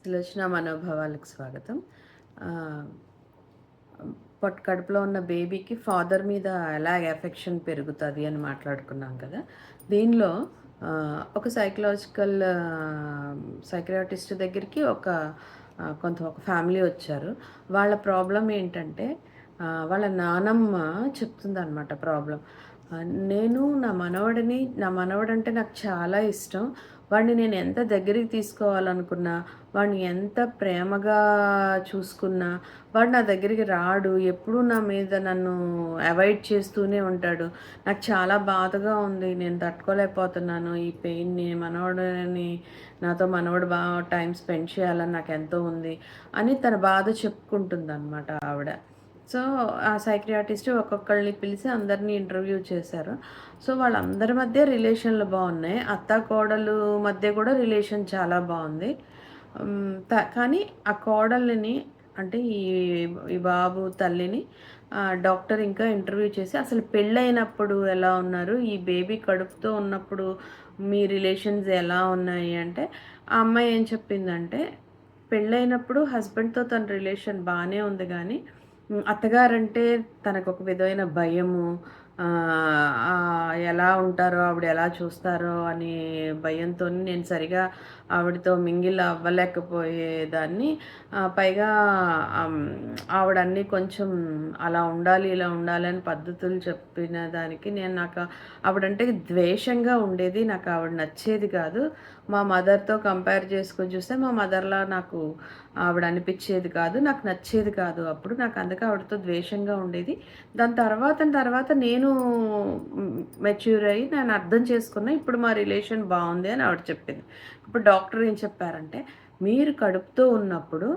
సులోచన మనోభావాలకు స్వాగతం. ఆహ్, కడుపులో ఉన్న బేబీకి ఫాదర్ మీద ఎలాగ ఎఫెక్షన్ పెరుగుతది అని మాట్లాడుకున్నాం కదా! దీనిలో ఒక సైకియాట్రిస్ట్ దగ్గరికి ఒక ఫ్యామిలీ వచ్చారు. వాళ్ళ ప్రాబ్లమ్ ఏంటంటే వాళ్ళ నానమ్మ చెప్తుందనమాట ప్రాబ్లమ్. నేను నా మనవడంటే నాకు చాలా ఇష్టం. వాడిని నేను ఎంత దగ్గరికి తీసుకోవాలనుకున్నా, వాడిని ఎంత ప్రేమగా చూసుకున్నా, వాడు నా దగ్గరికి రాడు. ఎప్పుడూ నా మీద నన్ను అవాయిడ్ చేస్తూనే ఉంటాడు. నాకు చాలా బాధగా ఉంది. నేను తట్టుకోలేకపోతున్నాను ఈ పెయిన్‌ని. మనవడు టైమ్ స్పెండ్ చేయాలని నాకెంతో ఉంది అని తన బాధ చెప్పుకుంటుందనమాట ఆవిడ. సో, ఆ సైకియాట్రిస్ట్ ఒక్కొక్కళ్ళని పిలిచి అందరిని ఇంటర్వ్యూ చేశారు. సో, వాళ్ళందరి మధ్య రిలేషన్‌లు బావున్నాయి. అత్తాకోడలు మధ్య కూడా రిలేషన్ చాలా బావుంది. కానీ ఆ కోడలిని అంటే ఈ బాబు తల్లిని డాక్టర్ ఇంకా ఇంటర్వ్యూ చేసి అసలు పెళ్ళైనప్పుడు ఎలా ఉన్నారు? ఈ బేబీ కడుపుతో ఉన్నప్పుడు మీ రిలేషన్స్ ఎలా ఉన్నాయి అంటే, ఆ అమ్మాయి ఏం చెప్పిందంటే, పెళ్ళైనప్పుడు హస్బెండ్‌తో తన రిలేషన్ బానే ఉంది గానీ అత్తగారంటే తనకొక విధమైన భయము. ఎలా ఉంటారో, ఆవిడ ఎలా చూస్తారో అనే భయంతోని నేను సరిగా ఆవిడతో మింగిల్ అవ్వలేకపోయేదాన్ని. పైగా ఆవిడ అన్నీ కొంచెం అలా ఉండాలి, ఇలా ఉండాలి అని పద్ధతులు చెప్పిన దానికి ఆవిడంటే ద్వేషంగా ఉండేది. నాకు ఆవిడ నచ్చేది కాదు. మా మదర్‌తో కంపేర్ చేసుకొని చూస్తే మా మదర్‌లా నాకు ఆవిడ అనిపిచ్చేది కాదు. నాకు నచ్చేది కాదు అప్పుడు. నాకు అందుకే ఆవిడతో ద్వేషంగా ఉండేది. దాని తర్వాత నేను మెచ్యూర్ అయ్యి నేను అర్థం చేసుకున్నా. ఇప్పుడు మా రిలేషన్ బావుంది అని ఆవిడ చెప్పింది. ఇప్పుడు డాక్టర్ ఏం చెప్పారంటే, మీరు కడుపుతో ఉన్నప్పుడు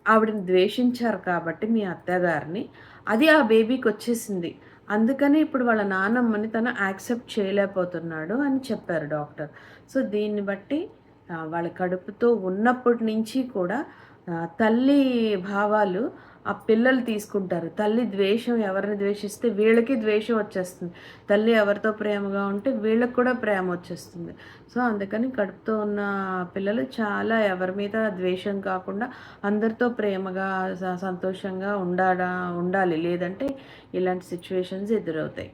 ఆవిడని ద్వేషించారు కాబట్టి మీ అత్తగారిని, అది ఆ బేబీకొచ్చేసింది. అందుకని ఇప్పుడు వాళ్ళ నానమ్మని తను యాక్సెప్ట్ చేయలేకపోతున్నాడు అని చెప్పారు డాక్టర్. సో, దీన్ని బట్టి వాళ్ళ కడుపుతో ఉన్నప్పటి నుంచి కూడా తల్లి భావాలు ఆ పిల్లలు తీసుకుంటారు. తల్లి ద్వేషం ఎవరిని ద్వేషిస్తే వీళ్ళకి ద్వేషం వచ్చేస్తుంది. తల్లి ఎవరితో ప్రేమగా ఉంటే వీళ్ళకి కూడా ప్రేమ వచ్చేస్తుంది. సో, అందుకని కడుపుతో ఉన్న పిల్లలు చాలా ఎవరి మీద ద్వేషం కాకుండా అందరితో ప్రేమగా, సంతోషంగా ఉండాలి. లేదంటే ఇలాంటి సిట్యుయేషన్స్ ఎదురవుతాయి.